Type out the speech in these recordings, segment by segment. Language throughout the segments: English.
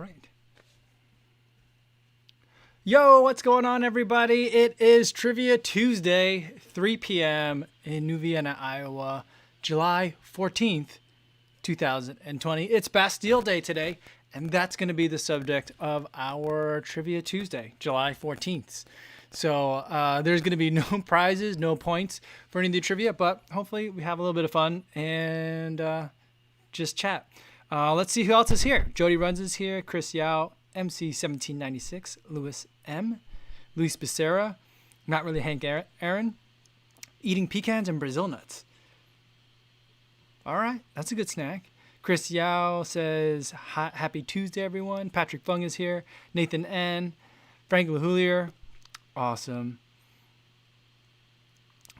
right. Yo, what's going on, everybody? It is Trivia Tuesday, 3 p.m. in New Vienna, Iowa, July 14th, 2020. It's Bastille Day today, and that's going to be the subject of our Trivia Tuesday, July 14th. So there's going to be no prizes, no points for any of the trivia, but hopefully we have a little bit of fun and just chat. Let's see who else is here. Jody Runs is here. Chris Yao, MC1796, Louis M, Luis Becerra, Not Really Hank Aaron, Eating Pecans and Brazil Nuts. All right, that's a good snack. Chris Yao says, Happy Tuesday, everyone. Patrick Fung is here. Nathan N, Frank LaHoulier. Awesome.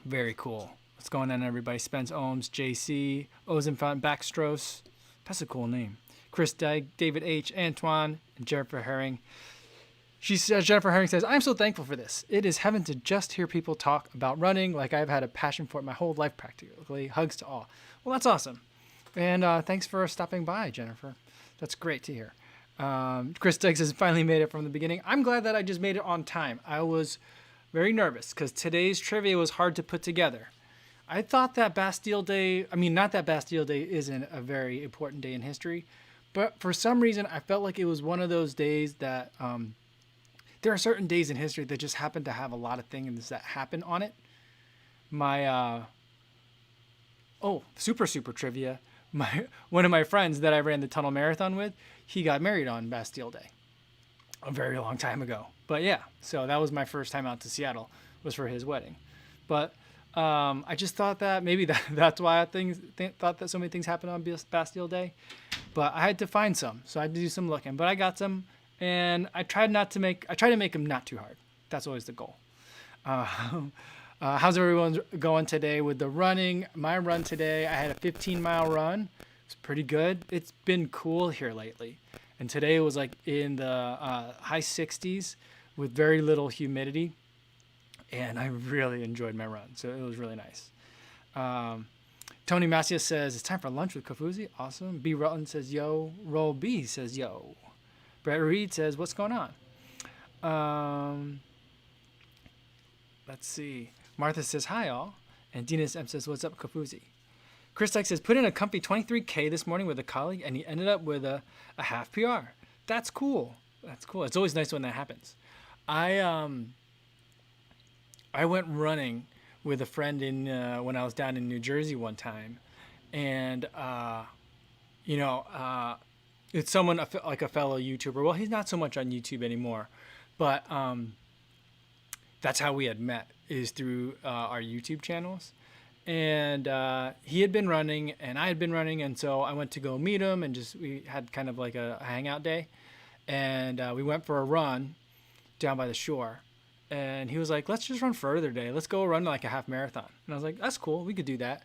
Very cool. What's going on, everybody? Spence Ohms, JC, Ozenfant Backstros. That's a cool name. Chris Dyke, David H, Antoine, and Jennifer Herring. Jennifer Herring says, I'm so thankful for this. It is heaven to just hear people talk about running like I've had a passion for it my whole life practically. Hugs to all. Well, that's awesome. And thanks for stopping by, Jennifer. That's great to hear. Chris Dyke says, finally made it from the beginning. I'm glad that I just made it on time. I was very nervous because today's trivia was hard to put together. I thought that Bastille Day, not that Bastille Day isn't a very important day in history, but for some reason I felt like it was one of those days that there are certain days in history that just happen to have a lot of things that happen on it. My super trivia. One of my friends that I ran the tunnel marathon with, he got married on Bastille Day a very long time ago. But yeah, so that was my first time out to Seattle, was for his wedding. But I just thought that maybe that's why I thought that so many things happened on Bastille Day. But I had to find some, so I had to do some looking. But I got some, and I try to make them not too hard. That's always the goal. How's everyone going today with the running? My run today, I had a 15-mile run. It's pretty good. It's been cool here lately. And today it was like in the high 60s with very little humidity. And I really enjoyed my run. So it was really nice. Tony Macias says, it's time for lunch with Kafuzi. Awesome. B. Rutland says, yo. Roll B says, yo. Brett Reed says, what's going on? Let's see. Martha says, hi, all. And Dinas M says, what's up, Kafuzi? Chris Dyke says, put in a comfy 23K this morning with a colleague, and he ended up with a half PR. That's cool. That's cool. It's always nice when that happens. I went running with a friend when I was down in New Jersey one time. And, it's someone like a fellow YouTuber. Well, he's not so much on YouTube anymore. But that's how we had met, is through our YouTube channels. And he had been running and I had been running. And so I went to go meet him and we had kind of like a hangout day. And we went for a run down by the shore. And he was like, let's just run further today. Let's go run like a half marathon. And I was like, that's cool. We could do that.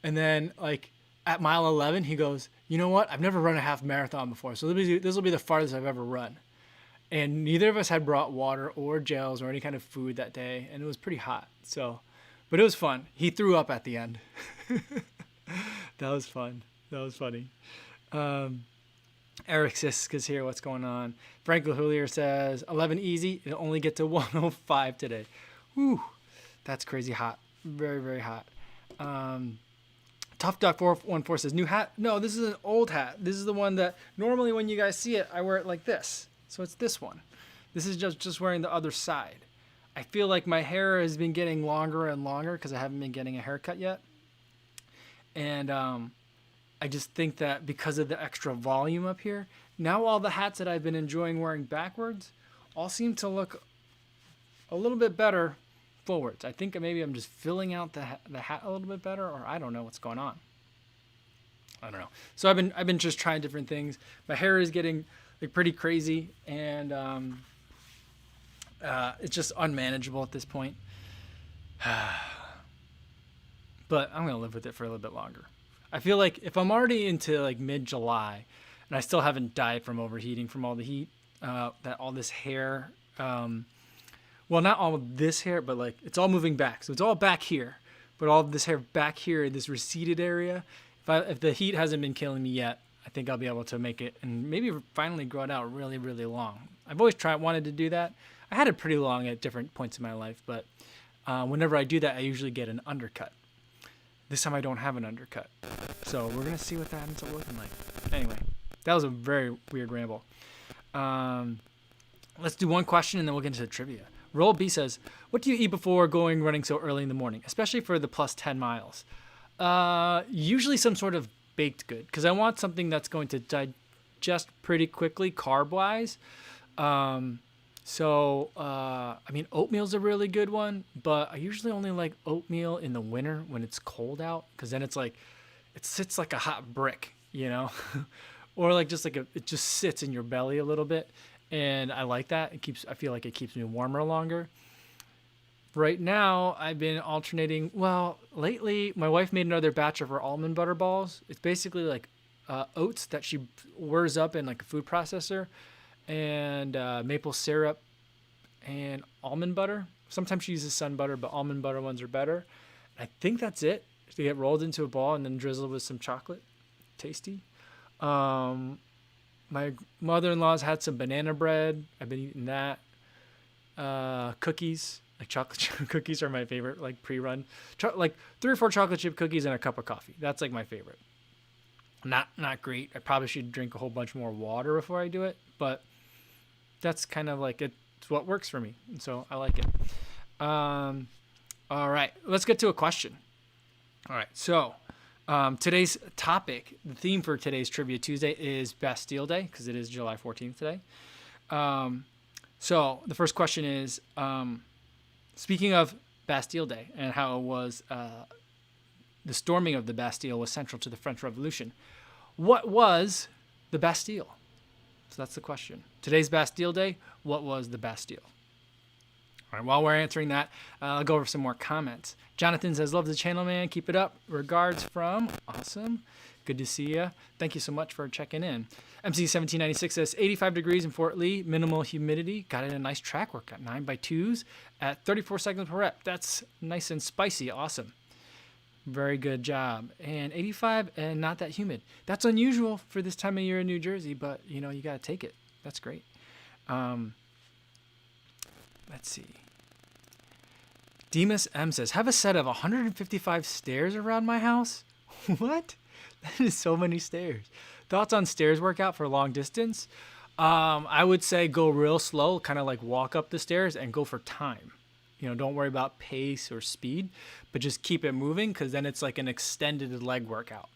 And then like at mile 11, he goes, you know what? I've never run a half marathon before. So this will be the farthest I've ever run. And neither of us had brought water or gels or any kind of food that day. And it was pretty hot. But it was fun. He threw up at the end. That was fun. That was funny. Eric Sisk is here. What's going on? Frank LaHoulier says, 11 easy. It'll only get to 105 today. Whew. That's crazy hot. Very, very hot. Tough Duck 414 says, new hat? No, this is an old hat. This is the one that normally when you guys see it, I wear it like this. So it's this one. This is just wearing the other side. I feel like my hair has been getting longer and longer because I haven't been getting a haircut yet. And I just think that because of the extra volume up here, now all the hats that I've been enjoying wearing backwards all seem to look a little bit better forwards. I think maybe I'm just filling out the hat a little bit better, or I don't know what's going on. I don't know. So I've been just trying different things. My hair is getting like pretty crazy, and it's just unmanageable at this point. But I'm gonna live with it for a little bit longer. I feel like if I'm already into like mid-July and I still haven't died from overheating from all the heat, that all this hair, well, not all of this hair, but like it's all moving back. So it's all back here, but all of this hair back here in this receded area, if the heat hasn't been killing me yet, I think I'll be able to make it and maybe finally grow it out really, really long. I've always wanted to do that. I had it pretty long at different points in my life, but whenever I do that, I usually get an undercut. This time I don't have an undercut. So we're going to see what that ends up looking like. Anyway, that was a very weird ramble. Let's do one question and then we'll get into the trivia. Roll B says, what do you eat before going running so early in the morning, especially for the plus 10 miles? Usually some sort of baked good, because I want something that's going to digest pretty quickly carb-wise. I mean, oatmeal's a really good one, but I usually only like oatmeal in the winter when it's cold out, because then it's like, it sits like a hot brick, you know, or like just like it just sits in your belly a little bit. And I like that. I feel like it keeps me warmer longer. Right now, I've been alternating. Well, lately, my wife made another batch of her almond butter balls. It's basically like oats that she whirs up in like a food processor, and maple syrup and almond butter. Sometimes she uses sun butter, but almond butter ones are better. I think that's it. They get rolled into a ball and then drizzled with some chocolate. Tasty. My mother-in-law's had some banana bread. I've been eating that. Cookies. Like chocolate chip cookies are my favorite, like pre-run. Like 3 or 4 chocolate chip cookies and a cup of coffee. That's like my favorite. Not great. I probably should drink a whole bunch more water before I do it, but that's kind of like it's what works for me. And so I like it. All right, let's get to a question. All right, so today's topic, the theme for today's Trivia Tuesday is Bastille Day, because it is July 14th today. So the first question is, speaking of Bastille Day and how it was the storming of the Bastille was central to the French Revolution, what was the Bastille? So that's the question. Today's Bastille Day, what was the Bastille? All right, while we're answering that, I'll go over some more comments. Jonathan says, love the channel, man. Keep it up. Regards from, awesome. Good to see you. Thank you so much for checking in. MC1796 says, 85 degrees in Fort Lee, minimal humidity. Got in a nice track workout, 9x2s at 34 seconds per rep. That's nice and spicy. Awesome. Very good job. And 85 and not that humid. That's unusual for this time of year in New Jersey, but, you know, you got to take it. That's great. Let's see. Demas M says, have a set of 155 stairs around my house? What? That is so many stairs. Thoughts on stairs workout for long distance? I would say go real slow, kind of like walk up the stairs and go for time. You know, don't worry about pace or speed, but just keep it moving, because then it's like an extended leg workout.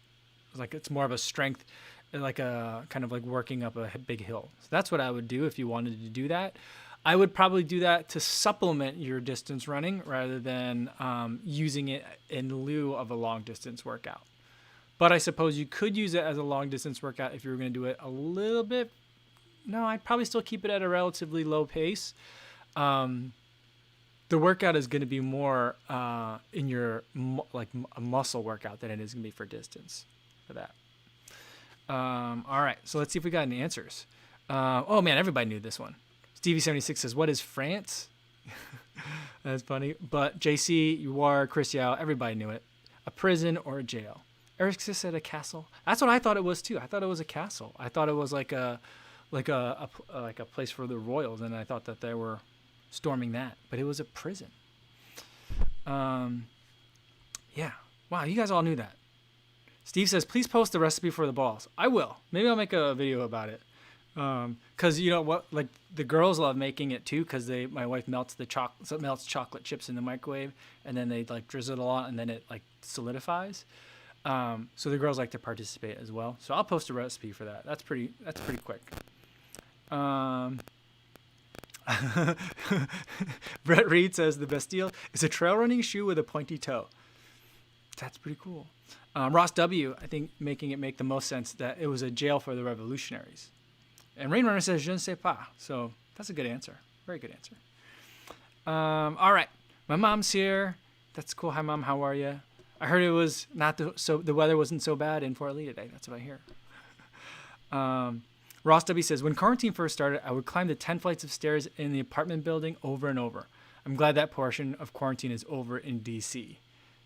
It's like it's more of a strength, like a kind of like working up a big hill. So that's what I would do if you wanted to do that. I would probably do that to supplement your distance running rather than using it in lieu of a long distance workout. But I suppose you could use it as a long distance workout if you were going to do it a little bit. No, I'd probably still keep it at a relatively low pace. The workout is going to be more in your like a muscle workout than it is going to be for distance for that. All right, so let's see if we got any answers. Oh man, everybody knew this one. Stevie76 says, what is France? That's funny. But JC, you are, Chris Yao, everybody knew it. A prison or a jail. Eric said a castle. That's what I thought it was too. I thought it was a castle. I thought it was like a place for the royals, and I thought that they were storming that, but it was a prison. Yeah. Wow, you guys all knew that. Steve says, please post the recipe for the balls. I will. Maybe I'll make a video about it. Cause you know what, like the girls love making it too, cause my wife melts chocolate chips in the microwave, and then they like drizzle it on, and then it like solidifies. So the girls like to participate as well. So I'll post a recipe for that. That's pretty quick. Brett Reed says the Bastille is a trail running shoe with a pointy toe. That's pretty cool. Ross W, I think making it make the most sense that it was a jail for the revolutionaries. And Rainrunner says, je ne sais pas. So that's a good answer. Very good answer. All right. My mom's here. That's cool. Hi, Mom. How are you? I heard it was the weather wasn't so bad in Fort Lee today. That's what I hear. Ross W says, when quarantine first started, I would climb the 10 flights of stairs in the apartment building over and over. I'm glad that portion of quarantine is over in D.C.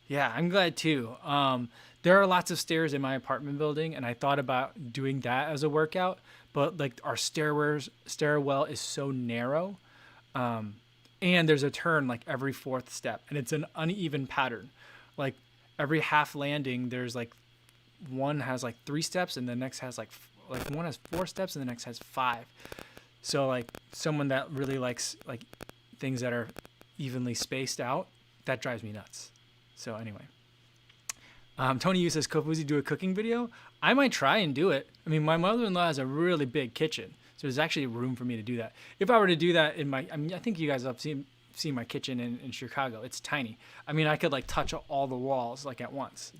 Yeah, I'm glad too. There are lots of stairs in my apartment building, and I thought about doing that as a workout, but like our stairwell is so narrow, and there's a turn like every fourth step, and it's an uneven pattern. Like every half landing, there's like one has like 3 steps, and the next has like one has 4 steps, and the next has 5. So like someone that really likes like things that are evenly spaced out, that drives me nuts. So anyway, Tony Yu says, Kofuzi, do a cooking video? I might try and do it. I mean, my mother-in-law has a really big kitchen, so there's actually room for me to do that. If I were to do that in my, I mean, I think you guys have seen my kitchen in Chicago. It's tiny. I mean, I could like touch all the walls like at once,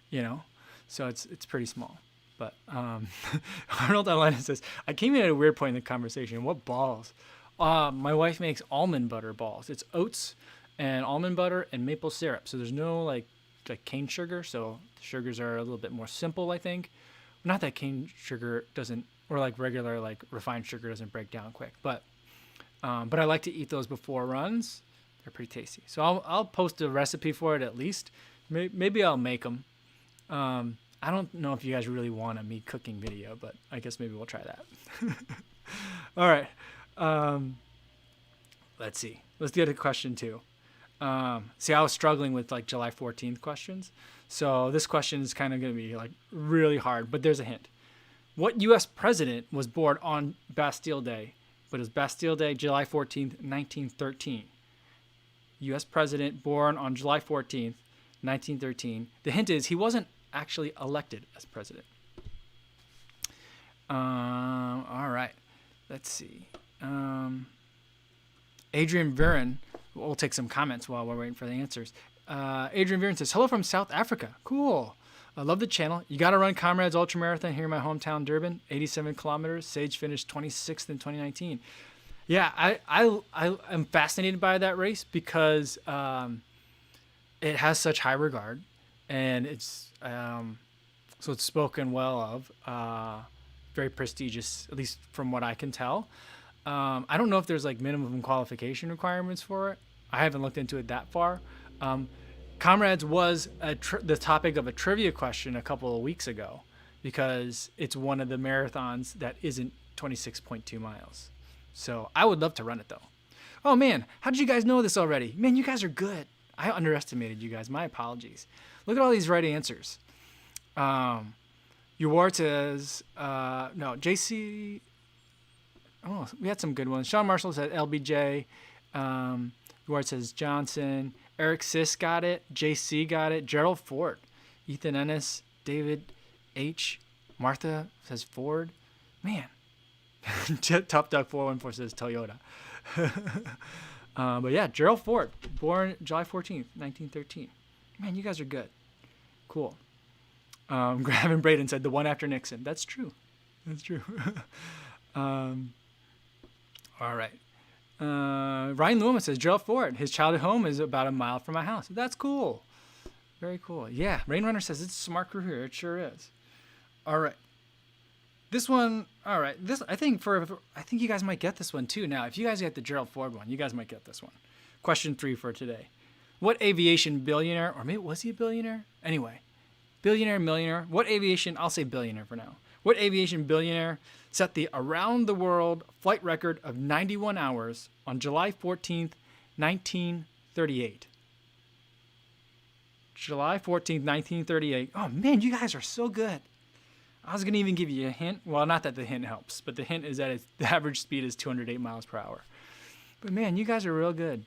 you know? So it's pretty small. But Arnold Alena says, I came in at a weird point in the conversation. What balls? My wife makes almond butter balls. It's oats and almond butter and maple syrup. So there's no like cane sugar. So the sugars are a little bit more simple, I think. Not that cane sugar doesn't, or like regular like refined sugar doesn't break down quick. But I like to eat those before runs. They're pretty tasty. So I'll post a recipe for it at least. Maybe I'll make them. I don't know if you guys really want a me cooking video, but I guess maybe we'll try that. All right. Let's see. Let's get to question 2. See, I was struggling with like July 14th questions. So this question is kind of going to be like really hard, but there's a hint. What U.S. president was born on Bastille Day? But it was Bastille Day, July 14th, 1913. U.S. president born on July 14th, 1913. The hint is he wasn't actually elected as president. All right. Let's see. Adrian Viren, we'll take some comments while we're waiting for the answers. Adrian Viren says, hello from South Africa. Cool. I love the channel. You got to run Comrades Ultramarathon here in my hometown, Durban. 87 kilometers. Sage finished 26th in 2019. Yeah, I am fascinated by that race because it has such high regard, and it's so it's spoken well of. Very prestigious, at least from what I can tell. I don't know if there's like minimum qualification requirements for it. I haven't looked into it that far. Comrades was the topic of a trivia question a couple of weeks ago because it's one of the marathons that isn't 26.2 miles. So I would love to run it though. Oh man, how did you guys know this already? Man, you guys are good. I underestimated you guys. My apologies. Look at all these right answers. Uward says, no, JC. Oh, we had some good ones. Sean Marshall said LBJ. Uward says Johnson. Eric Sis got it. JC got it. Gerald Ford. Ethan Ennis. David H. Martha says Ford. Man. Top Dog 414 says Toyota. But yeah, Gerald Ford, born July 14th, 1913. Man, you guys are good. Cool. Gavin Braden said the one after Nixon. That's true. That's true. All right. Ryan Loomis says Gerald Ford. His childhood home is about a mile from my house. That's cool. Very cool. Yeah. Rainrunner says it's a smart crew here. It sure is. All right. This one. All right. This I think you guys might get this one too. Now, if you guys get the Gerald Ford one, you guys might get this one. Question 3 for today. What aviation billionaire, or maybe was he a billionaire? Anyway, billionaire, millionaire. What aviation? I'll say billionaire for now. What aviation billionaire set the around the world flight record of 91 hours on July 14th, 1938? July 14th, 1938. Oh man, you guys are so good. I was going to even give you a hint. Well, not that the hint helps, but the hint is that the average speed is 208 miles per hour. But man, you guys are real good.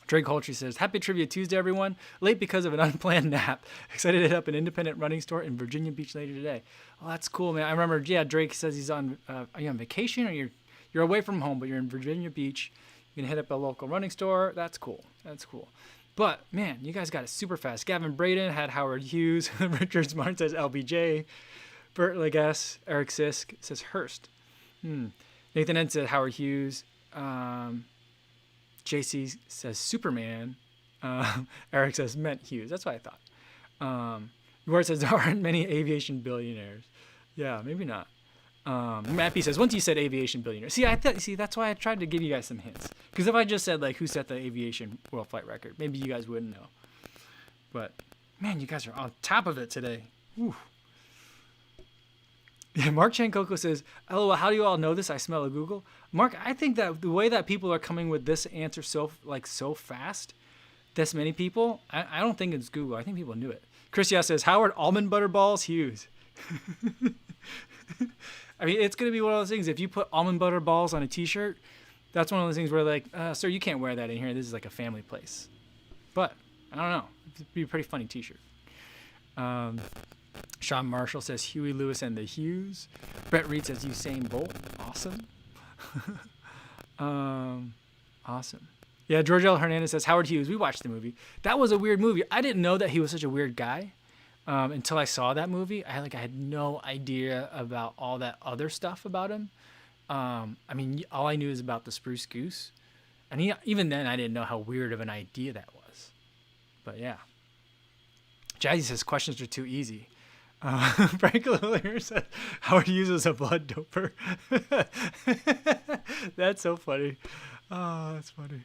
Drake Holtree says, Happy Trivia Tuesday, everyone. Late because of an unplanned nap. Excited to hit up an independent running store in Virginia Beach later today. Oh, that's cool, man. I remember, yeah, Drake says he's on, are you on vacation or you're away from home, but you're in Virginia Beach. You can hit up a local running store. That's cool. That's cool. But, man, you guys got it super fast. Gavin Braden had Howard Hughes. Richard Smart says LBJ. Bert Legas, Eric Sisk says Hurst. Nathan Ed said Howard Hughes. JC says Superman. Eric says Meant Hughes. That's what I thought. Ward says there aren't many aviation billionaires. Yeah, maybe not. Matt B says, once you said aviation billionaire. See, that's why I tried to give you guys some hints. Because if I just said, like, who set the aviation world flight record, maybe you guys wouldn't know. But man, you guys are on top of it today. Whew. Yeah, Mark Chankoko says, "LOL, how do you all know this? I smell a Google." Mark, I think that the way that people are coming with this answer so fast, this many people, I don't think it's Google. I think people knew it. Chris says, "Howard, almond butter balls, Hughes." I mean, it's gonna be one of those things. If you put almond butter balls on a T-shirt, that's one of those things where like, sir, you can't wear that in here. This is like a family place. But I don't know. It'd be a pretty funny T-shirt. Sean Marshall says Huey Lewis and the Hughes. Brett Reed says Usain Bolt. Awesome. Awesome. Yeah, George L. Hernandez says Howard Hughes. We watched the movie. That was a weird movie. I didn't know that he was such a weird guy until I saw that movie. I had no idea about all that other stuff about him. I mean, all I knew is about the Spruce Goose, and even then I didn't know how weird of an idea that was. But yeah. Jazzy says questions are too easy. Frank Lillier said Howard Hughes is a blood doper. That's so funny. Oh, that's funny.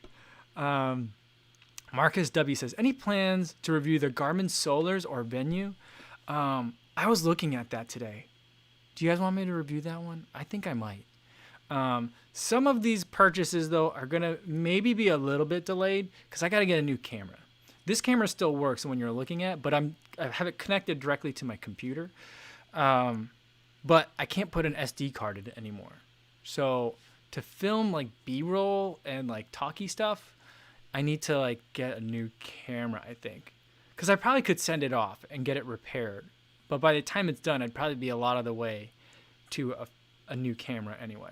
Marcus W says, any plans to review the Garmin Solars or Venue? I was looking at that today. Do you guys want me to review that one? I think I might. Some of these purchases, though, are going to maybe be a little bit delayed because I got to get a new camera. This camera still works when you're looking at, but I have it connected directly to my computer. But I can't put an SD card in it anymore. So to film like B-roll and like talkie stuff, I need to like get a new camera, I think. Because I probably could send it off and get it repaired. But by the time it's done, I'd probably be a lot of the way to a new camera anyway.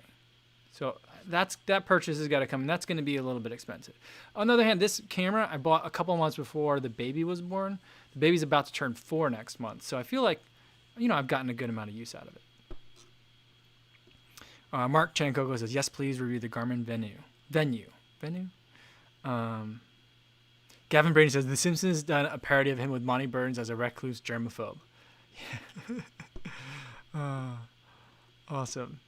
So that purchase has got to come, and that's going to be a little bit expensive. On the other hand, this camera I bought a couple months before the baby was born. The baby's about to turn 4 next month, so I feel like, I've gotten a good amount of use out of it. Mark Chankoko says, yes, please review the Garmin Venue. Gavin Brady says, The Simpsons done a parody of him with Monty Burns as a recluse germaphobe. Awesome.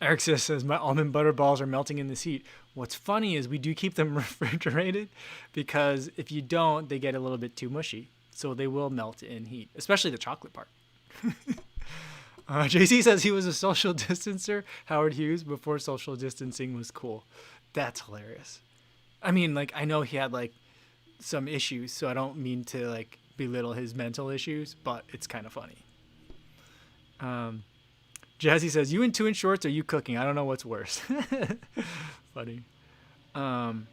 Eric says, my almond butter balls are melting in this heat. What's funny is we do keep them refrigerated because if you don't, they get a little bit too mushy. So they will melt in heat, especially the chocolate part. JC says he was a social distancer, Howard Hughes, before social distancing was cool. That's hilarious. I mean, like, I know he had, like, some issues, so I don't mean to, like, belittle his mental issues, but it's kind of funny. Jazzy says, you in 2-inch shorts or you cooking? I don't know what's worse. Funny. Brendan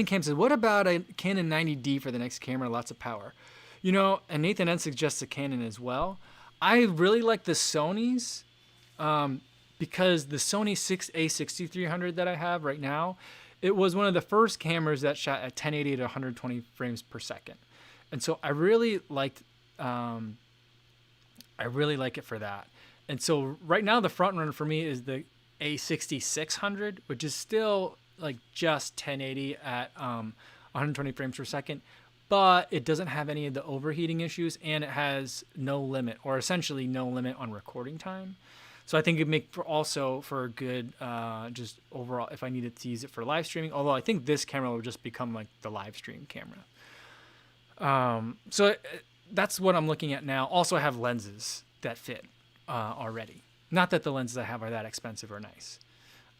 Camp says, what about a Canon 90D for the next camera? Lots of power. And Nathan N suggests a Canon as well. I really like the Sonys because the Sony a6300 that I have right now, it was one of the first cameras that shot at 1080 to 120 frames per second. And so I really like it for that. And so right now the front runner for me is the A6600, which is still like just 1080 at 120 frames per second, but it doesn't have any of the overheating issues, and it has no limit, or essentially no limit on recording time. So I think it'd make for a good just overall if I needed to use it for live streaming. Although I think this camera will just become like the live stream camera. So that's what I'm looking at now. Also, I have lenses that fit already. Not that the lenses I have are that expensive or nice.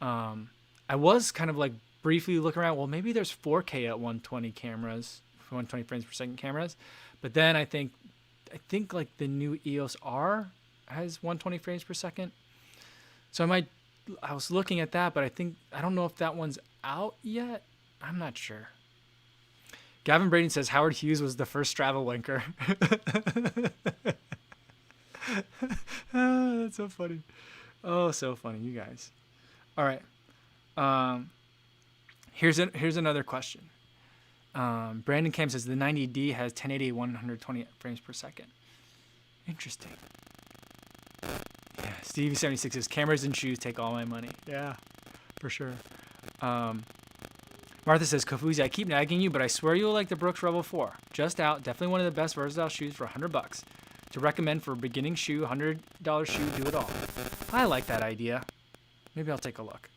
I was kind of like briefly looking around. Well, maybe there's 4K at 120 cameras, 120 frames per second cameras. But then I think like the new EOS R has 120 frames per second. So I was looking at that, but I don't know if that one's out yet. I'm not sure. Gavin Braden says Howard Hughes was the first travel wanker. That's so funny. Oh, so funny, you guys. All right. Here's another question. Brandon Camp says the 90D has 1080 120 frames per second. Interesting. Yeah. Stevie76 says cameras and shoes take all my money. Yeah, for sure. Martha says, Kofuzi, I keep nagging you, but I swear you'll like the Brooks Rebel 4. Just out, definitely one of the best versatile shoes for $100. To recommend for a beginning shoe, $100 shoe, do it all. I like that idea. Maybe I'll take a look.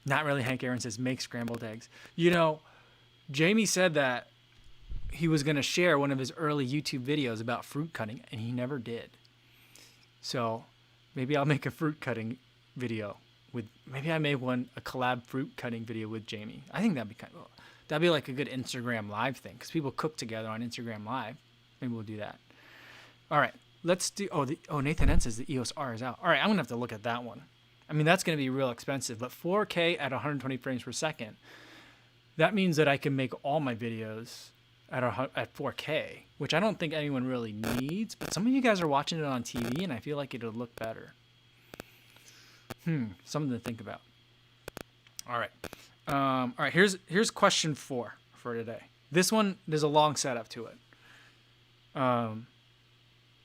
Not really. Hank Aaron says make scrambled eggs. You know, Jamie said that he was going to share one of his early YouTube videos about fruit cutting, and he never did. So maybe I'll make a fruit cutting video with, maybe I make a collab fruit cutting video with Jamie. I think that'd be like a good Instagram live thing, because people cook together on Instagram live. Maybe we'll do that. All right, let's do, Nathan N says the EOS R is out. All right, I'm going to have to look at that one. I mean, that's going to be real expensive, but 4K at 120 frames per second, that means that I can make all my videos at 4K, which I don't think anyone really needs, but some of you guys are watching it on TV, and I feel like it'll look better. Something to think about. All right. Here's question 4 for today. This one, there's a long setup to it.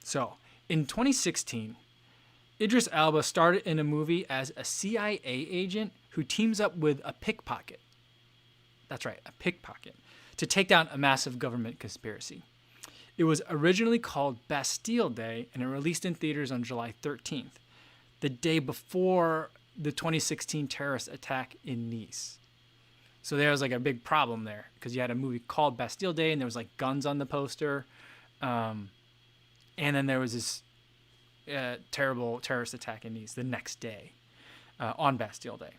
So in 2016, Idris Elba started in a movie as a CIA agent who teams up with a pickpocket. That's right, a pickpocket, to take down a massive government conspiracy. It was originally called Bastille Day, and it released in theaters on July 13th, the day before the 2016 terrorist attack in Nice. So there was like a big problem there, because you had a movie called Bastille Day, and there was like guns on the poster, and then there was this terrible terrorist attack in Nice the next day on Bastille Day.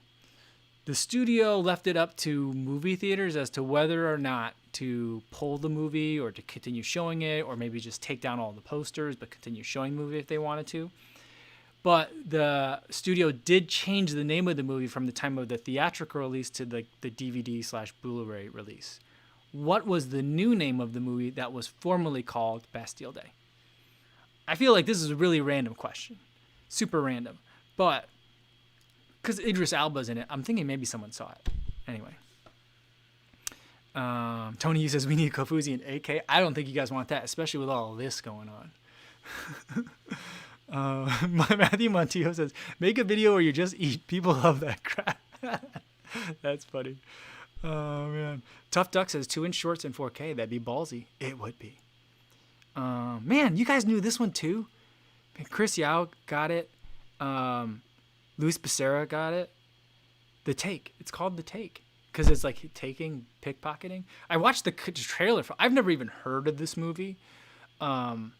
The studio left it up to movie theaters as to whether or not to pull the movie or to continue showing it, or maybe just take down all the posters but continue showing the movie if they wanted to. But the studio did change the name of the movie from the time of the theatrical release to the DVD/Blu-ray release. What was the new name of the movie that was formerly called Bastille Day? I feel like this is a really random question. Super random. But because Idris Elba's in it, I'm thinking maybe someone saw it. Anyway. Tony says we need Kofuzi and AK. I don't think you guys want that, especially with all this going on. Matthew Montillo says, make a video where you just eat. People love that crap. That's funny. Oh, man. Tough Duck says 2-inch shorts in 4K. That'd be ballsy. It would be. Man, you guys knew this one too. Chris Yao got it. Luis Becerra got it. The Take. It's called The Take because it's like pickpocketing. I watched the trailer. I've never even heard of this movie. And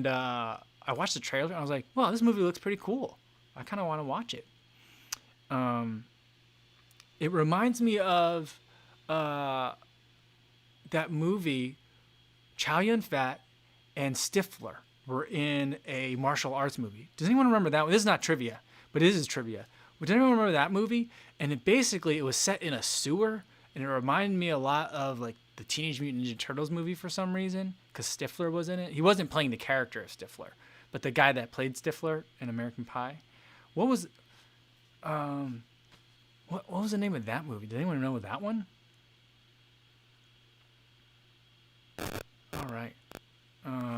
I watched the trailer and I was like, wow, this movie looks pretty cool. I kind of want to watch it. It reminds me of that movie. Chow Yun-fat and Stifler were in a martial arts movie. Does anyone remember that one? This is not trivia, but it is trivia. Does anyone remember that movie? And it was set in a sewer, and it reminded me a lot of like the Teenage Mutant Ninja Turtles movie for some reason, because Stifler was in it. He wasn't playing the character of Stifler, but the guy that played Stifler in American Pie. What was the name of that movie? Does anyone know that one? All right.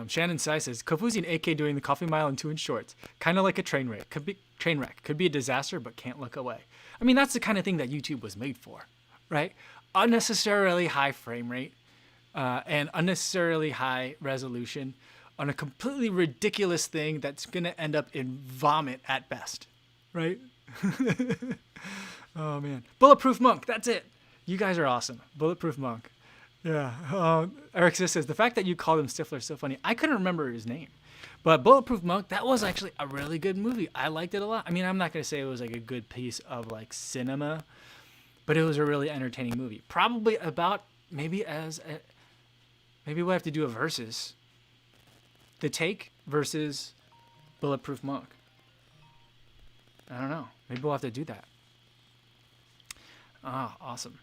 Shannon Sai says Kofuzi and AK doing the coffee mile in 2-inch shorts, kind of like a train wreck. Could be a disaster, but can't look away. I mean, that's the kind of thing that YouTube was made for, right? Unnecessarily high frame rate and unnecessarily high resolution on a completely ridiculous thing that's gonna end up in vomit at best, right? Oh man, Bulletproof Monk. That's it. You guys are awesome. Bulletproof Monk. Yeah. Eric says, the fact that you called him Stifler is so funny. I couldn't remember his name. But Bulletproof Monk, that was actually a really good movie. I liked it a lot. I mean, I'm not going to say it was like a good piece of like cinema, but it was a really entertaining movie. Probably about maybe we'll have to do a versus. The Take versus Bulletproof Monk. I don't know. Maybe we'll have to do that. Awesome.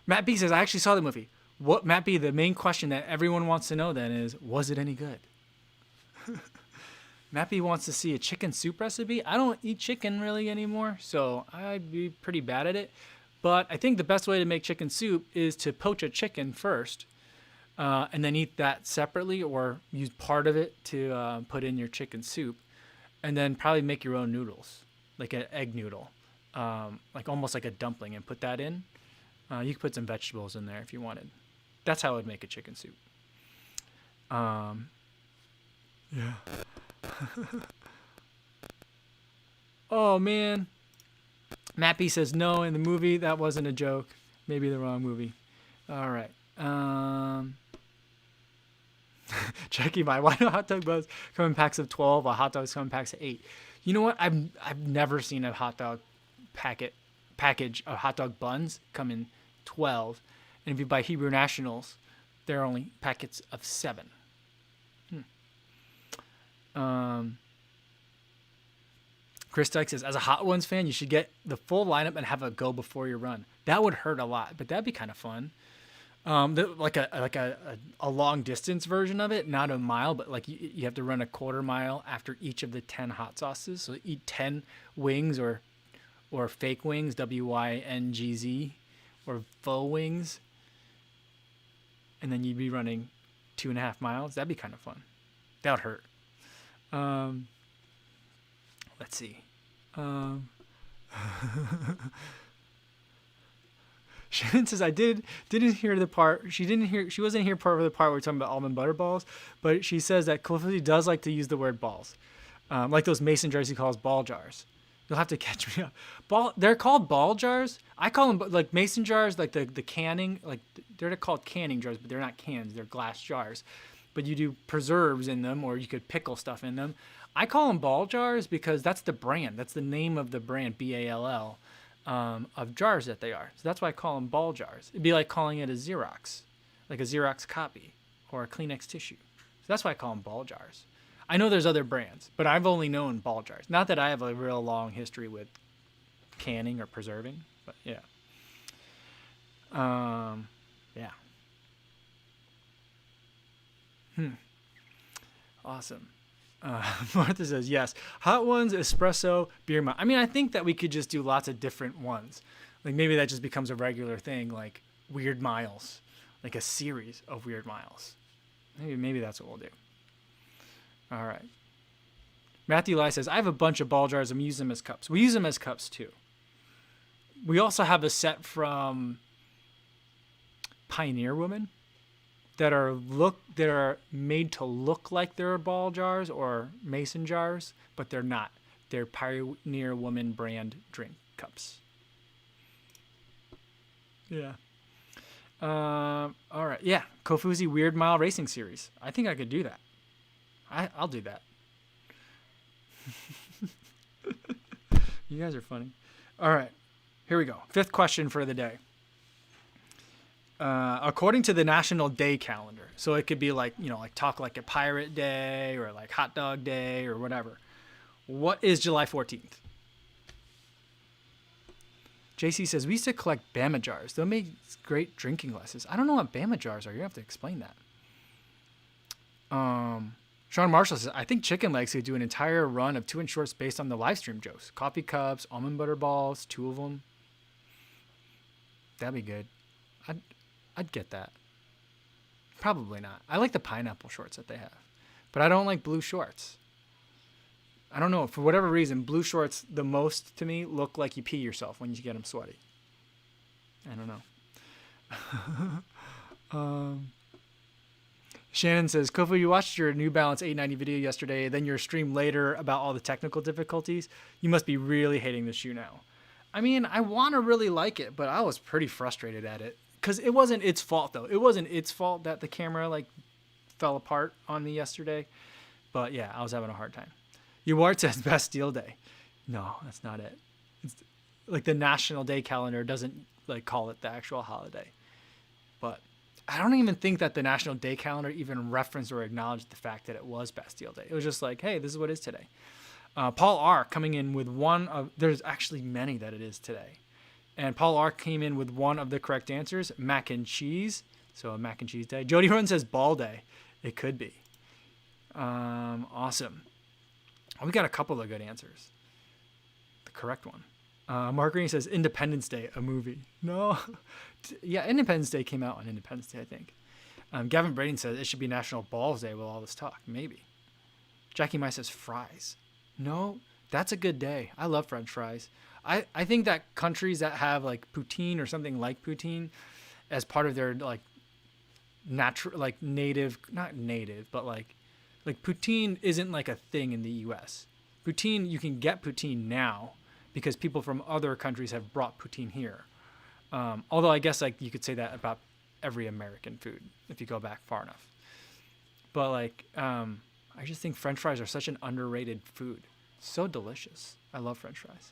Matt B says, I actually saw the movie. Matt B, the main question that everyone wants to know then is, was it any good? Matt B wants to see a chicken soup recipe. I don't eat chicken really anymore, so I'd be pretty bad at it. But I think the best way to make chicken soup is to poach a chicken first and then eat that separately, or use part of it to put in your chicken soup, and then probably make your own noodles, like an egg noodle, like almost like a dumpling, and put that in. You could put some vegetables in there if you wanted. That's how I would make a chicken soup. Yeah. Oh, man. Matt B says no in the movie. That wasn't a joke. Maybe the wrong movie. All right. Jackie, why do hot dog buns come in packs of 12 while hot dogs come in packs of 8? You know what? I've never seen a hot dog package of hot dog buns come in 12. And if you buy Hebrew Nationals, they're only packets of 7. Chris Dyke says, as a Hot Ones fan, you should get the full lineup and have a go before your run. That would hurt a lot, but that'd be kind of fun. Like a long distance version of it, not a mile, but like you have to run a quarter mile after each of the 10 hot sauces. So eat 10 wings or fake wings, WYNGZ, or faux wings, and then you'd be running 2.5 miles. That'd be kind of fun. That would hurt. Let's see. Shannon says I didn't hear the part. She wasn't here part of the part where we're talking about almond butter balls, but she says that Cliffy does like to use the word balls, like those mason jars he calls ball jars. You'll have to catch me up. They're called ball jars. I call them like mason jars, like the canning, like they're called canning jars, but they're not cans. They're glass jars. But you do preserves in them, or you could pickle stuff in them. I call them ball jars because that's the brand. That's the name of the brand, BALL, of jars that they are. So that's why I call them ball jars. It'd be like calling it a Xerox, like a Xerox copy or a Kleenex tissue. So that's why I call them ball jars. I know there's other brands, but I've only known ball jars. Not that I have a real long history with canning or preserving, but yeah. Yeah. Awesome. Martha says, yes. Hot Ones, espresso, beer mile. I mean, I think that we could just do lots of different ones. Like maybe that just becomes a regular thing, like weird miles, like a series of weird miles. Maybe that's what we'll do. All right. Matthew Lai says, I have a bunch of ball jars. I'm using them as cups. We use them as cups too. We also have a set from Pioneer Woman that are made to look like they're ball jars or mason jars, but they're not. They're Pioneer Woman brand drink cups. Yeah. All right. Yeah. Kofuzi Weird Mile Racing Series. I think I could do that. I'll do that. You guys are funny. All right. Here we go. 5th question for the day. According to the National Day calendar, so it could be like, like Talk Like a Pirate Day or like Hot Dog Day or whatever. What is July 14th? JC says, we used to collect Bama jars. They'll make great drinking glasses. I don't know what Bama jars are. You have to explain that. Sean Marshall says, I think Chicken Legs could do an entire run of 2-inch shorts based on the live stream jokes. Coffee cups, almond butter balls, 2 of them. That'd be good. I'd get that. Probably not. I like the pineapple shorts that they have, but I don't like blue shorts. I don't know. For whatever reason, blue shorts the most to me look like you pee yourself when you get them sweaty. I don't know. Shannon says, Kofu, you watched your New Balance 890 video yesterday, then your stream later about all the technical difficulties. You must be really hating the shoe now. I mean, I want to really like it, but I was pretty frustrated at it. Because it wasn't its fault, though. It wasn't its fault that the camera, fell apart on me yesterday. But, yeah, I was having a hard time. Uwart says Bastille Day. No, that's not it. It's, the National Day calendar doesn't, call it the actual holiday. But I don't even think that the National Day calendar even referenced or acknowledged the fact that it was Bastille Day. It was just like, hey, this is what it is today. Paul R. coming in with one of... There's actually many that it is today. And Paul R. came in with one of the correct answers, mac and cheese. So a mac and cheese day. Jody Horton says ball day. It could be. Awesome. We got a couple of good answers. The correct one. Mark Green says Independence Day, a movie. No. Yeah, Independence Day came out on Independence Day, I think. Gavin Braden says it should be National Balls Day with all this talk. Maybe. Jackie Mai says fries. No, that's a good day. I love French fries. I think that countries that have poutine or something like poutine as part of their natural native, not native, but poutine isn't a thing in the US. Poutine, you can get poutine now because people from other countries have brought poutine here. Although I guess like you could say that about every American food if you go back far enough. But like, I just think French fries are such an underrated food. So delicious. I love French fries.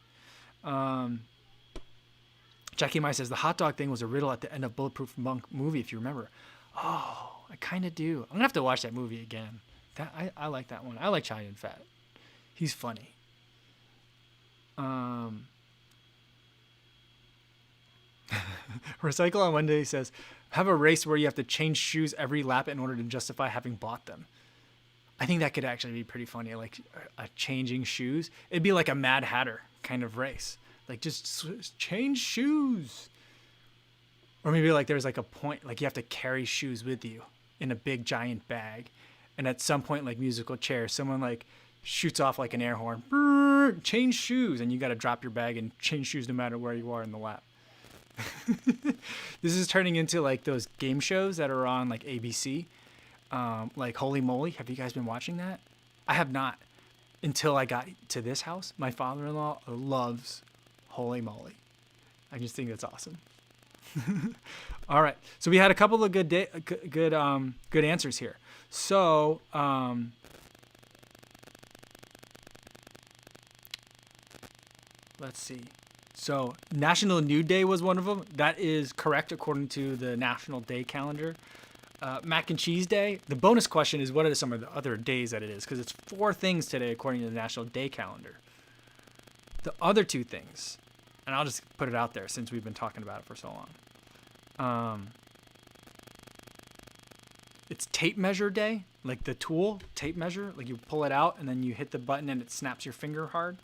Jackie Mai says the hot dog thing was a riddle at the end of Bulletproof Monk movie, if you remember. Oh, I kind of do. I'm gonna have to watch that movie again. I like that one. I like Chow Yun Fat. He's funny. Recycle on Monday says, have a race where you have to change shoes every lap in order to justify having bought them. I think that could actually be pretty funny, like a changing shoes. It'd be like a Mad Hatter kind of race. Like just change shoes. Or maybe like there's like a point, like you have to carry shoes with you in a big giant bag. And at some point, like musical chairs, someone like shoots off like an air horn, brrr, change shoes. And you got to drop your bag and change shoes no matter where you are in the lap. This is turning into like those game shows that are on like ABC. Like Holy Moly. Have you guys been watching that? I have not until I got to this house. My father-in-law loves Holy Moly. I just think that's awesome. All right. So we had a couple of good answers here. So, let's see. So National Nude Day was one of them. That is correct according to the National Day calendar. Mac and Cheese Day. The bonus question is what are some of the other days that it is? Because it's 4 things today according to the National Day calendar. The other 2 things, and I'll just put it out there since we've been talking about it for so long. It's tape measure day, like the tool tape measure, like you pull it out and then you hit the button and it snaps your finger hard.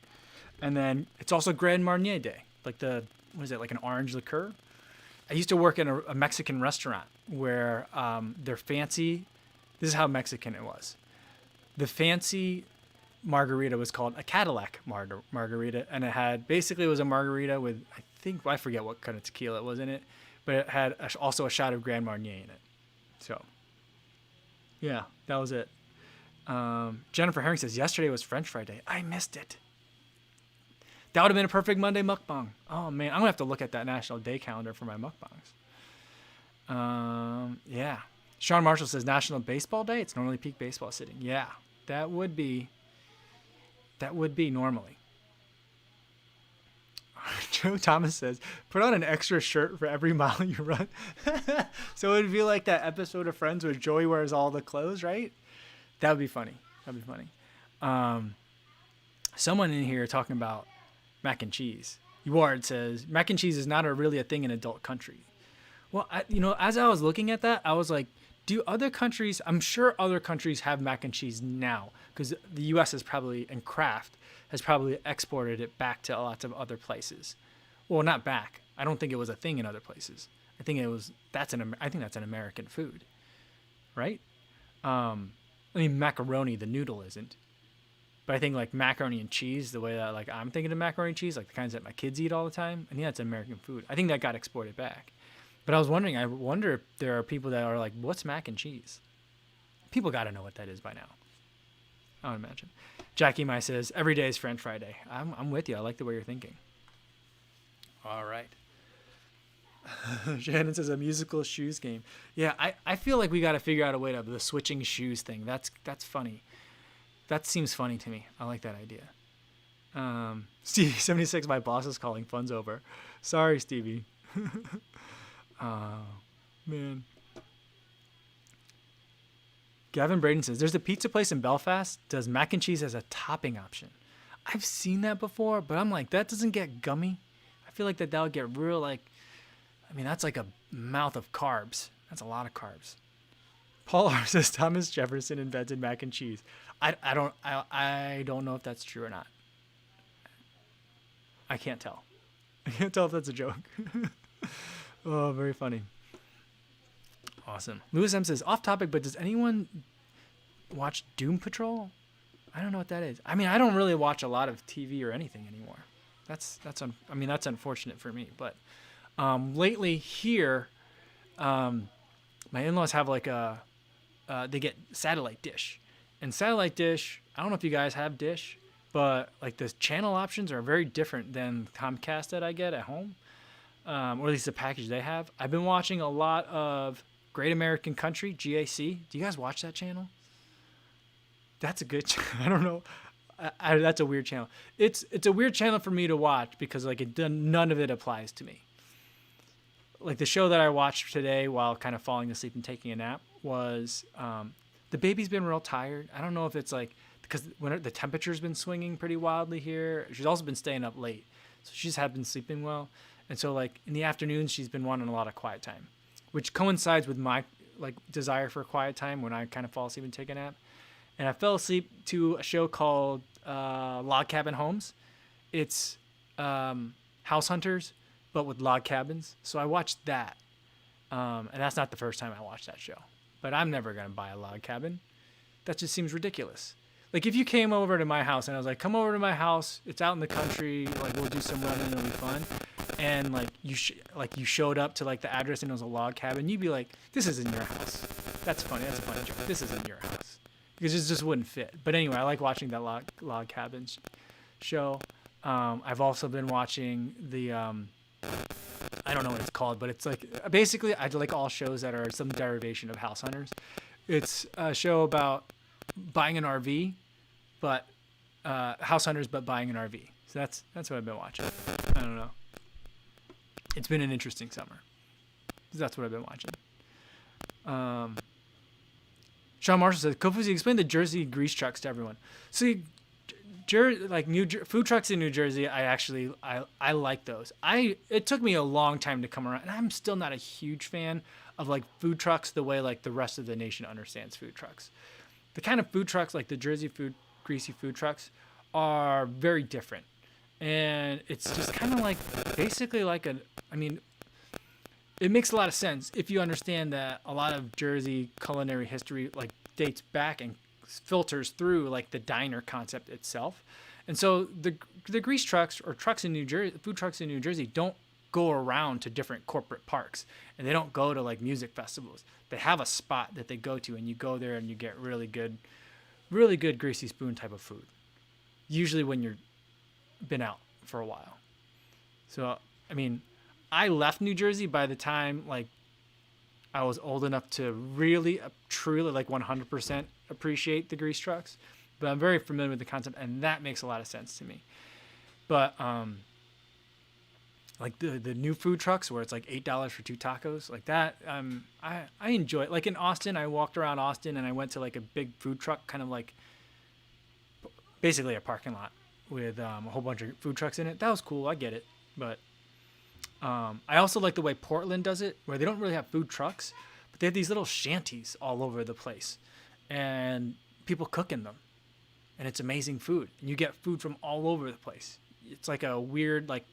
And then it's also Grand Marnier Day, like like an orange liqueur. I used to work in a Mexican restaurant where their fancy, this is how Mexican it was. The fancy margarita was called a Cadillac margarita, and it was a margarita with, I forget what kind of tequila it was in it, but it had also a shot of Grand Marnier in it. So, yeah, that was it. Jennifer Herring says, yesterday was French Fry Day. I missed it. That would have been a perfect Monday mukbang. Oh, man. I'm going to have to look at that National Day calendar for my mukbangs. Yeah. Sean Marshall says National Baseball Day. It's normally peak baseball sitting. Yeah, that would be normally. Joe Thomas says, put on an extra shirt for every mile you run. So it would be like that episode of Friends where Joey wears all the clothes, right? That would be funny. Someone in here talking about mac and cheese. Uard says, mac and cheese is not really a thing in adult country. Well, as I was looking at that, I was like, I'm sure other countries have mac and cheese now because the U.S. and Kraft has probably exported it back to lots of other places. Well, not back. I don't think it was a thing in other places. I think that's an American food, right? Macaroni, the noodle isn't. But I think like macaroni and cheese, the way that like I'm thinking of macaroni and cheese, like the kinds that my kids eat all the time, I think that's American food. I think that got exported back. But I wonder if there are people that are like, what's mac and cheese? People got to know what that is by now, I would imagine. Jackie Mai says, every day is French Fry Day. I'm with you. I like the way you're thinking. All right. Shannon says a musical shoes game. Yeah, I feel like we got to figure out a way to the switching shoes thing. That's funny. That seems funny to me. I like that idea. Stevie 76, my boss is calling. Fun's over. Sorry, Stevie. Oh, man. Gavin Braden says, there's a pizza place in Belfast does mac and cheese as a topping option. I've seen that before, but I'm like, that doesn't get gummy. I feel like that would get real, that's like a mouth of carbs. That's a lot of carbs. Paul R says Thomas Jefferson invented mac and cheese. I don't know if that's true or not. I can't tell. I can't tell if that's a joke. Oh, very funny. Awesome. Lewis M says, off topic, but does anyone watch Doom Patrol? I don't know what that is. I don't really watch a lot of TV or anything anymore. That's unfortunate for me. But lately here, my in-laws have they get satellite dish. And satellite dish, I don't know if you guys have Dish, but like the channel options are very different than Comcast that I get at home, or at least the package they have. I've been watching a lot of Great American Country, GAC. Do you guys watch that channel? That's a good. I don't know. That's a weird channel. It's a weird channel for me to watch because like none of it applies to me. Like the show that I watched today while kind of falling asleep and taking a nap was the baby's been real tired. I don't know if it's like because when the temperature's been swinging pretty wildly here. She's also been staying up late, so she's had been sleeping well, and so like in the afternoons she's been wanting a lot of quiet time, which coincides with my like desire for quiet time when I kind of fall asleep and take a nap. And I fell asleep to a show called Log Cabin Homes. It's house hunters, but with log cabins. So I watched that. And that's not the first time I watched that show. But I'm never going to buy a log cabin. That just seems ridiculous. Like if you came over to my house and I was like, come over to my house. It's out in the country. Like we'll do some running. It'll be fun. And like you showed up to like the address and it was a log cabin. You'd be like, this isn't your house. That's funny. That's a funny joke. This isn't your house. Because it just wouldn't fit. But anyway, I like watching that log cabin show. I've also been watching the I don't know what it's called, but it's like basically I like all shows that are some derivation of House Hunters. It's a show about buying an RV, but House Hunters, but buying an RV. So that's what I've been watching. I don't know. It's been an interesting summer. That's what I've been watching. Sean Marshall says, Kofuzi, explain the Jersey grease trucks to everyone. See, food trucks in New Jersey, I like those. It took me a long time to come around, and I'm still not a huge fan of like food trucks the way like the rest of the nation understands food trucks. The kind of food trucks like the Jersey greasy food trucks are very different, and it's just kind of like basically like it makes a lot of sense if you understand that a lot of Jersey culinary history like dates back and filters through like the diner concept itself. And so the grease trucks or trucks in New Jersey, food trucks in New Jersey don't go around to different corporate parks, and they don't go to like music festivals. They have a spot that they go to, and you go there and you get really good greasy spoon type of food. Usually when you're been out for a while. So, I mean, I left New Jersey by the time like I was old enough to really, truly like 100% appreciate the grease trucks, but I'm very familiar with the concept, and that makes a lot of sense to me. But like the new food trucks where it's like $8 for 2 tacos, like that, I enjoy it. Like in Austin, I walked around Austin and I went to like a big food truck, kind of like basically a parking lot with a whole bunch of food trucks in it. That was cool. I get it, but. I also like the way Portland does it, where they don't really have food trucks, but they have these little shanties all over the place, and people cook in them, and it's amazing food. And you get food from all over the place. It's like a weird, like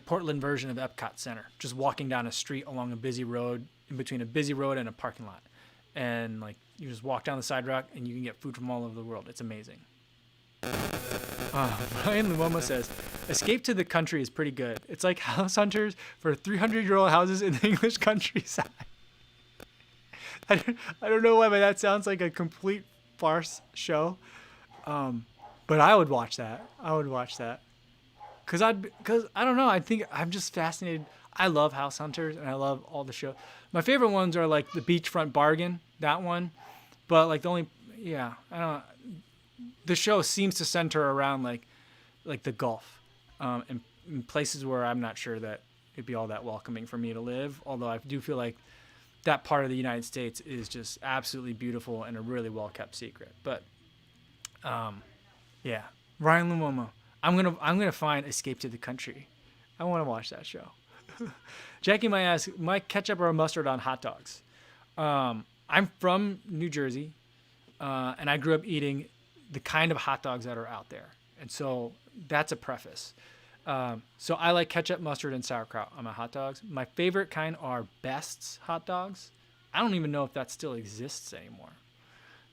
Portland version of Epcot Center, just walking down a street along a busy road, in between a busy road and a parking lot, and like you just walk down the sidewalk and you can get food from all over the world. It's amazing. Brian Luoma says, Escape to the Country is pretty good. It's like House Hunters for 300-year-old houses in the English countryside. I don't know why, but that sounds like a complete farce show. But I would watch that. Cause I don't know. I think I'm just fascinated. I love House Hunters and I love all the show. My favorite ones are like the Beachfront Bargain, that one. But like I don't know. The show seems to center around like the Gulf, and places where I'm not sure that it'd be all that welcoming for me to live. Although I do feel like that part of the United States is just absolutely beautiful and a really well kept secret. But yeah, Ryan Luomo, I'm gonna find Escape to the Country. I want to watch that show. Jackie might ask, Mike, ketchup or mustard on hot dogs? I'm from New Jersey, and I grew up eating the kind of hot dogs that are out there. And so that's a preface. So I like ketchup, mustard, and sauerkraut on my hot dogs. My favorite kind are Best's hot dogs. I don't even know if that still exists anymore.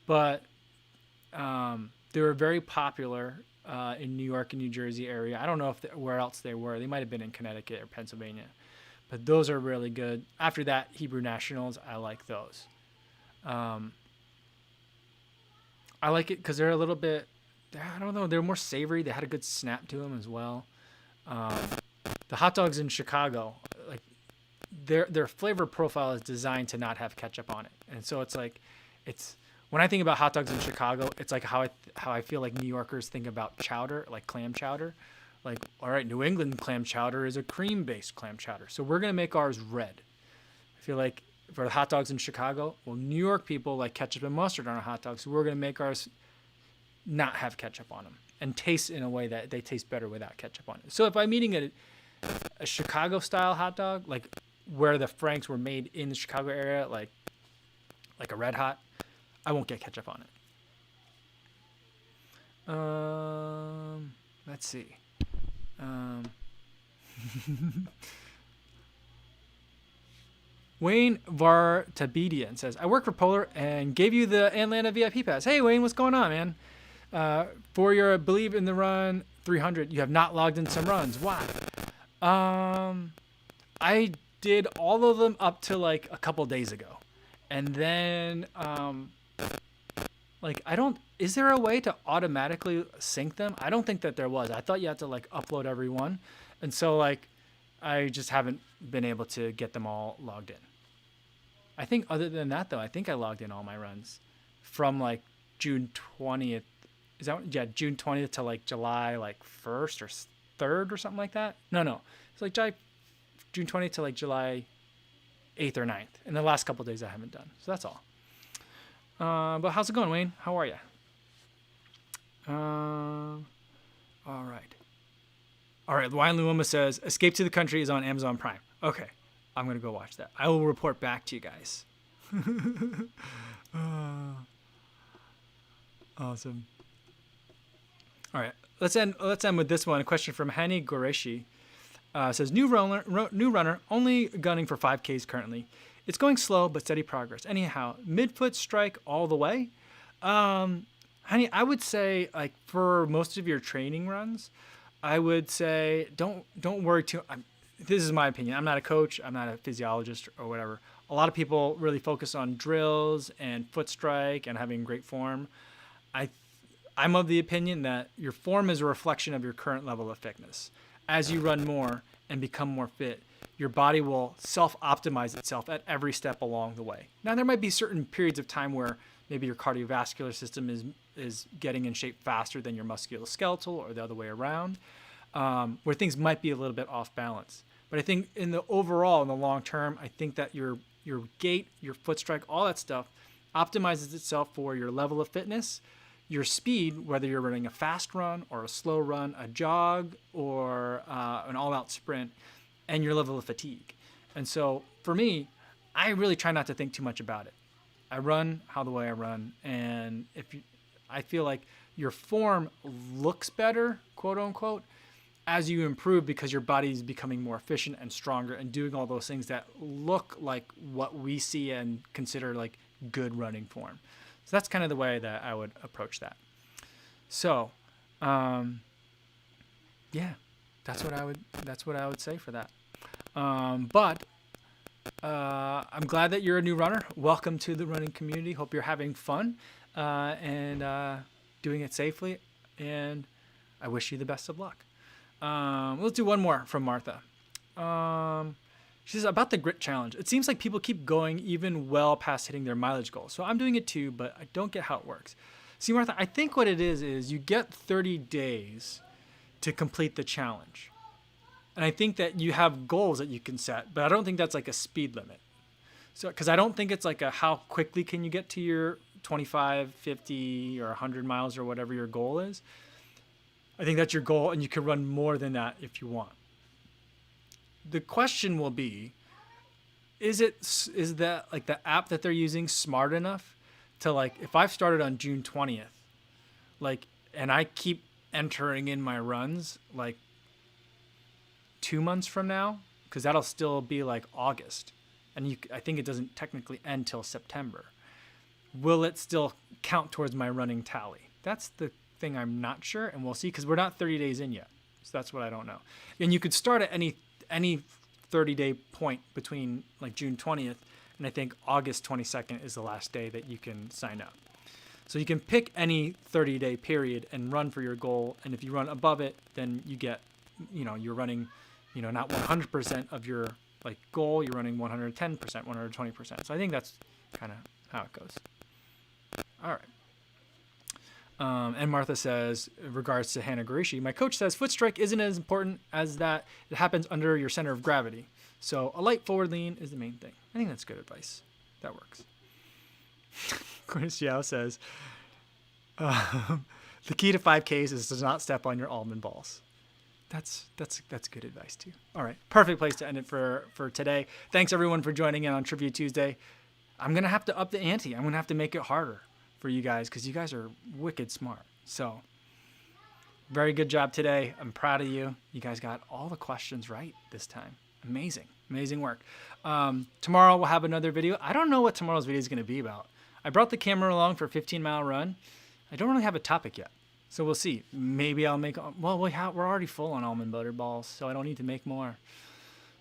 But they were very popular in New York and New Jersey area. I don't know where else they were. They might have been in Connecticut or Pennsylvania. But those are really good. After that, Hebrew Nationals, I like those. I like it because they're a little bit I don't know, they're more savory. They had a good snap to them as well. The hot dogs in Chicago, like their flavor profile is designed to not have ketchup on it, and so it's like, it's when I think about hot dogs in Chicago, it's like how I feel like New Yorkers think about chowder, like clam chowder. Like, all right, New England clam chowder is a cream-based clam chowder, so we're gonna make ours red. I feel like for the hot dogs in Chicago, well, New York people like ketchup and mustard on our hot dogs, so we're gonna make ours not have ketchup on them and taste in a way that they taste better without ketchup on it. So if I'm eating a Chicago style hot dog, like where the Franks were made in the Chicago area, like a Red Hot, I won't get ketchup on it. Let's see. Wayne Vartabedian says, I work for Polar and gave you the Atlanta VIP pass. Hey, Wayne, what's going on, man? For your Believe in the Run 300, you have not logged in some runs. Why? I did all of them up to like a couple days ago. And then, like, is there a way to automatically sync them? I don't think that there was. I thought you had to like upload every one. And so like, I just haven't been able to get them all logged in. I think other than that though, I think I logged in all my runs from like June 20th. Is that, yeah, June 20th to like July like 1st or 3rd or something like that? No. It's like June 20th to like July 8th or 9th. And the last couple of days I haven't done. So that's all. But how's it going, Wayne? How are you? All right. Wine Luoma says, Escape to the Country is on Amazon Prime. Okay. I'm going to go watch that. I will report back to you guys. Awesome. All right. Let's end with this one. A question from Hani Goreshi. Says, new runner, only gunning for 5Ks currently. It's going slow, but steady progress. Anyhow, midfoot strike all the way. Honey, I would say, like, for most of your training runs, I would say don't worry too. This is my opinion. I'm not a coach. I'm not a physiologist or whatever. A lot of people really focus on drills and foot strike and having great form. I'm of the opinion that your form is a reflection of your current level of fitness. As you run more and become more fit, your body will self-optimize itself at every step along the way. Now, there might be certain periods of time where maybe your cardiovascular system is getting in shape faster than your musculoskeletal or the other way around, where things might be a little bit off balance. But I think in the long term, I think that your gait, your foot strike, all that stuff optimizes itself for your level of fitness, your speed, whether you're running a fast run or a slow run, a jog or an all-out sprint, and your level of fatigue. And so for me, I really try not to think too much about it. I run the way I run, and I feel like your form looks better, quote unquote, as you improve because your body is becoming more efficient and stronger and doing all those things that look like what we see and consider like good running form. So that's kind of the way that I would approach that. So, yeah, that's what I would say for that. But I'm glad that you're a new runner. Welcome to the running community. Hope you're having fun and doing it safely. And I wish you the best of luck. Let's do one more from Martha. She says, about the grit challenge. It seems like people keep going even well past hitting their mileage goal. So I'm doing it too, but I don't get how it works. See, Martha, I think what it is you get 30 days to complete the challenge. And I think that you have goals that you can set, but I don't think that's like a speed limit. So, because I don't think it's like a how quickly can you get to your 25, 50, or 100 miles or whatever your goal is. I think that's your goal, and you can run more than that if you want. The question will be, is that like the app that they're using smart enough to, like, if I've started on June 20th, like, and I keep entering in my runs like 2 months from now, because that'll still be like August, and I think it doesn't technically end till September. Will it still count towards my running tally? That's the thing I'm not sure, and we'll see, because we're not 30 days in yet. So that's what I don't know. And you could start at any 30-day point between like June 20th and I think August 22nd is the last day that you can sign up. So you can pick any 30-day period and run for your goal. And if you run above it, then you get, you're running, not 100% of your like goal. You're running 110%, 120%. So I think that's kind of how it goes. All right. And Martha says, in regards to Hannah Garishi, my coach says foot strike isn't as important as that it happens under your center of gravity. So a light forward lean is the main thing. I think that's good advice. That works. Chris Yao says, the key to 5Ks is to not step on your almond balls. That's good advice too. All right. Perfect place to end it for today. Thanks everyone for joining in on Trivia Tuesday. I'm going to have to up the ante. I'm going to have to make it harder for you guys because you guys are wicked smart. So very good job today. I'm proud of you. You guys got all the questions right this time. Amazing work. Tomorrow we'll have another video. I don't know what tomorrow's video is going to be about. I brought the camera along for a 15-mile run. I don't really have a topic yet. So we'll see. Maybe I'll make, we're already full on almond butter balls, so I don't need to make more.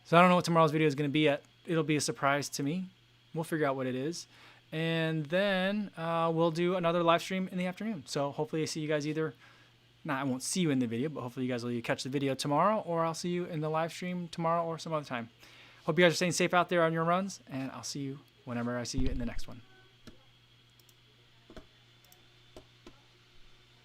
So I don't know what tomorrow's video is going to be yet. It'll be a surprise to me. We'll figure out what it is. And then we'll do another live stream in the afternoon. So hopefully I see you guys I won't see you in the video, but hopefully you guys will catch the video tomorrow, or I'll see you in the live stream tomorrow or some other time. Hope you guys are staying safe out there on your runs, and I'll see you whenever I see you in the next one.